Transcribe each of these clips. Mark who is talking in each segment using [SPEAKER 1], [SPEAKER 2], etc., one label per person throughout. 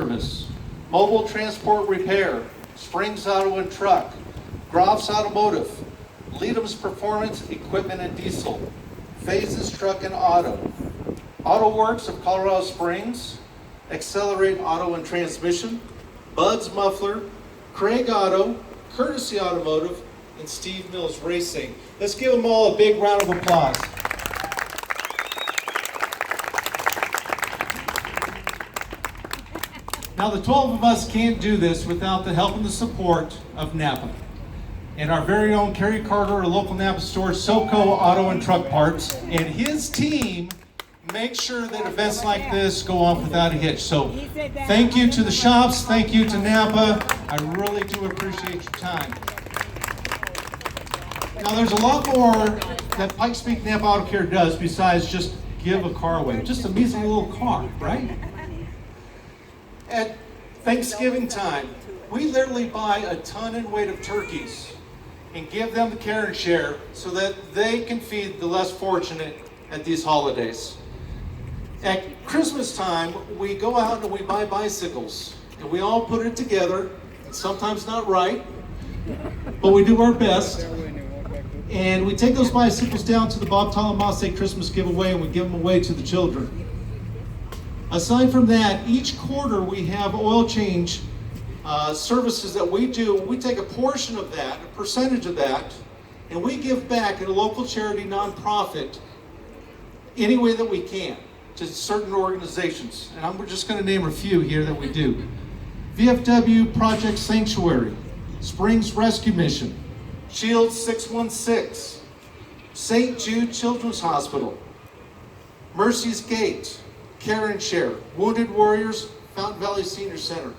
[SPEAKER 1] Service, Mobile Transport Repair, Springs Auto and Truck, Groff's Automotive, Leadham's Performance Equipment and Diesel, Phases Truck and Auto, Auto Works of Colorado Springs, Accelerate Auto and Transmission, Bud's Muffler, Craig Auto, Courtesy Automotive, and Steve Mills Racing. Let's give them all a big round of applause. Now the 12 of us can't do this without the help and the support of Napa. And our very own Kerry Carter, a local Napa store, SoCo Auto and Truck Parts, and his team make sure that events like this go off without a hitch. So thank you to the shops, thank you to Napa. I really do appreciate your time. Now there's a lot more that Pikes Peak Napa Auto Care does besides just give a car away. Just a measly little car, right? At Thanksgiving time, we literally buy a ton and weight of turkeys and give them the care and share so that they can feed the less fortunate at these holidays. At Christmas time, we go out and we buy bicycles and we all put it together. It's sometimes not right, but we do our best. And we take those bicycles down to the Bob Talamase Christmas giveaway and we give them away to the children. Aside from that, each quarter we have oil change services that we do. We take a portion of that, a percentage of that, and we give back at a local charity nonprofit any way that we can to certain organizations. And I'm just going to name a few here that we do. VFW Project Sanctuary, Springs Rescue Mission, Shield 616, St. Jude Children's Hospital, Mercy's Gate, Care and Share, Wounded Warriors, Fountain Valley Senior Center.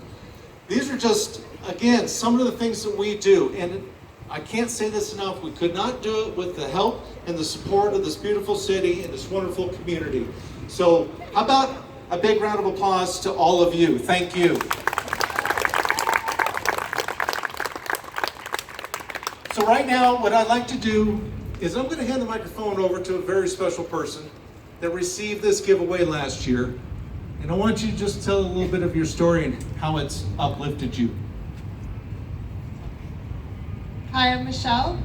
[SPEAKER 1] These are just, again, some of the things that we do. And I can't say this enough, we could not do it with the help and the support of this beautiful city and this wonderful community. So how about a big round of applause to all of you. Thank you. So right now, what I'd like to do is I'm going to hand the microphone over to a very special person that received this giveaway last year. And I want you to just tell a little bit of your story and how it's uplifted you.
[SPEAKER 2] Hi, I'm Michelle.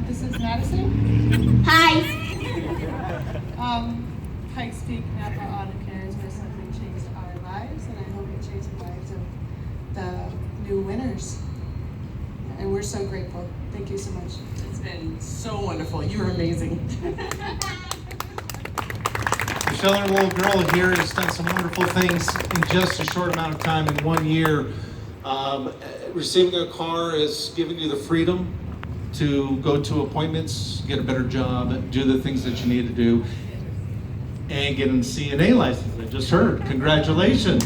[SPEAKER 2] This is Madison.
[SPEAKER 3] Hi.
[SPEAKER 2] Pikes Peak Napa Auto Care has recently changed our lives, and I hope it changed the lives of the new winners. And we're so grateful. Thank you so much.
[SPEAKER 4] It's been so wonderful. You're amazing.
[SPEAKER 1] Michelle, our little girl here, has done some wonderful things in just a short amount of time in 1 year. Receiving a car is giving you the freedom to go to appointments, get a better job, do the things that you need to do, and get a CNA license. I just heard. Congratulations.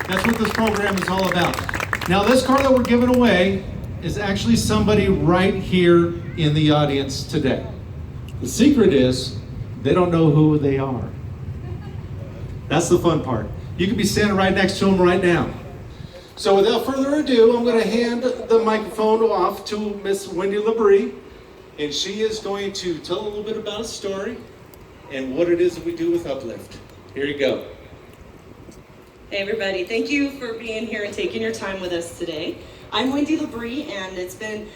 [SPEAKER 1] That's what this program is all about. Now, this car that we're giving away is actually somebody right here in the audience today. The secret is they don't know who they are. That's the fun part. You could be standing right next to them right now. So without further ado, I'm going to hand the microphone off to Miss Wendy Labrie, and she is going to tell a little bit about a story and what it is that we do with Uplift. Here you go.
[SPEAKER 4] Hey everybody, thank you for being here and taking your time with us today. I'm Wendy Labrie, and it's been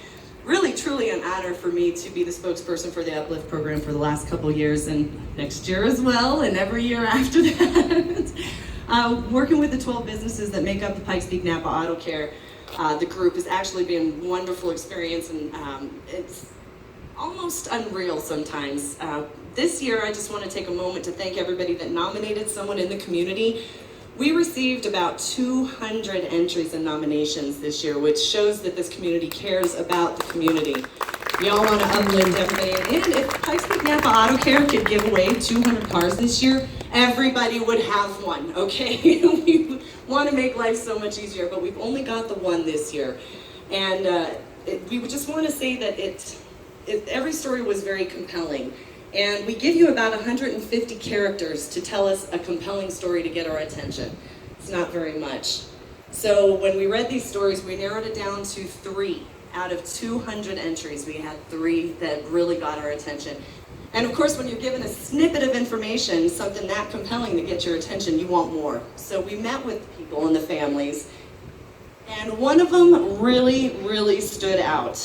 [SPEAKER 4] really truly an honor for me to be the spokesperson for the Uplift program for the last couple of years, and next year as well, and every year after that. Working with the 12 businesses that make up the Pikes Peak Napa Auto Care, the group has actually been a wonderful experience, and it's almost unreal sometimes. This year, I just want to take a moment to thank everybody that nominated someone in the community. We received about 200 entries and nominations this year, which shows that this community cares about the community. We all want to uplift everybody. And if Pikes Peak Napa Auto Care could give away 200 cars this year, everybody would have one, okay? We want to make life so much easier, but we've only got the one this year. And we would just want to say that every story was very compelling. And we give you about 150 characters to tell us a compelling story to get our attention. It's not very much. So when we read these stories, we narrowed it down to 3. Out of 200 entries, we had 3 that really got our attention. And of course, when you're given a snippet of information, something that compelling to get your attention, you want more. So we met with people and the families, and one of them really, really stood out.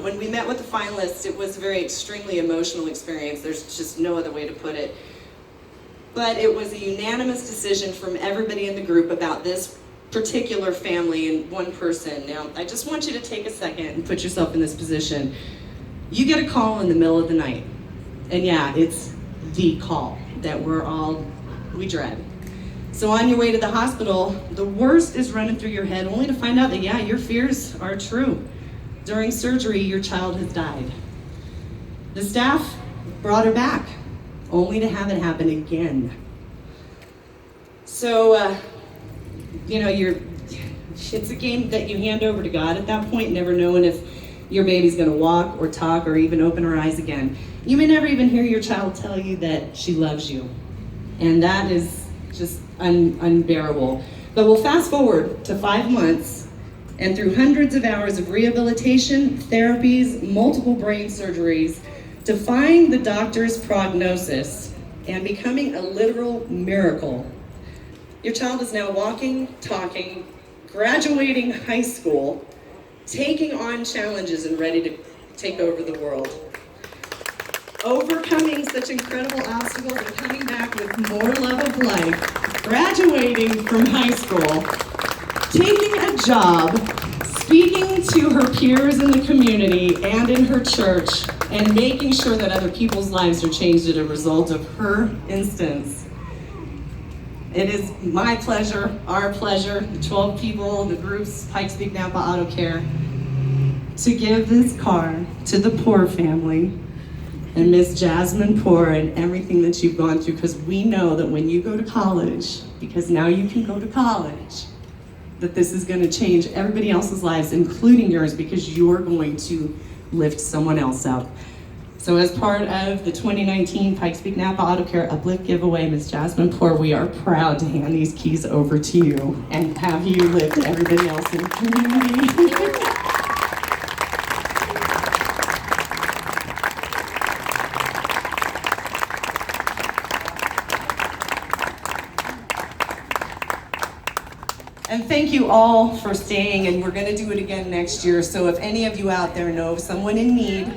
[SPEAKER 4] When we met with the finalists, it was a very extremely emotional experience. There's just no other way to put it. But it was a unanimous decision from everybody in the group about this particular family and one person. Now, I just want you to take a second and put yourself in this position. You get a call in the middle of the night. And yeah, it's the call that we dread. So on your way to the hospital, the worst is running through your head, only to find out that, yeah, your fears are true. During surgery, your child has died. The staff brought her back, only to have it happen again. So, it's a game that you hand over to God at that point, never knowing if your baby's gonna walk or talk or even open her eyes again. You may never even hear your child tell you that she loves you. And that is just unbearable. But we'll fast forward to 5 months, and through hundreds of hours of rehabilitation, therapies, multiple brain surgeries, defying the doctor's prognosis, and becoming a literal miracle. Your child is now walking, talking, graduating high school, taking on challenges and ready to take over the world. Overcoming such incredible obstacles and coming back with more love of life, graduating from high school, taking a job, speaking to her peers in the community and in her church, and making sure that other people's lives are changed as a result of her instance. It is my pleasure, our pleasure, the 12 people, the groups, Pikes Peak Napa Auto Care, to give this car to the Poor family and Miss Jasmine Poor and everything that you've gone through, because we know that when you go to college, because now you can go to college, that this is going to change everybody else's lives, including yours, because you're going to lift someone else up. So as part of the 2019 Pikes Peak Napa Auto Care Uplift giveaway, Ms. Jasmine Poor, we are proud to hand these keys over to you and have you lift everybody else in the community. And thank you all for staying, and we're going to do it again next year. So if any of you out there know of someone in need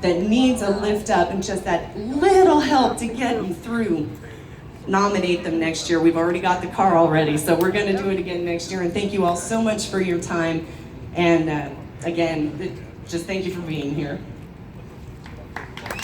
[SPEAKER 4] that needs a lift up and just that little help to get them through, nominate them next year. We've already got the car already, so we're going to do it again next year. And thank you all so much for your time. And again, just thank you for being here.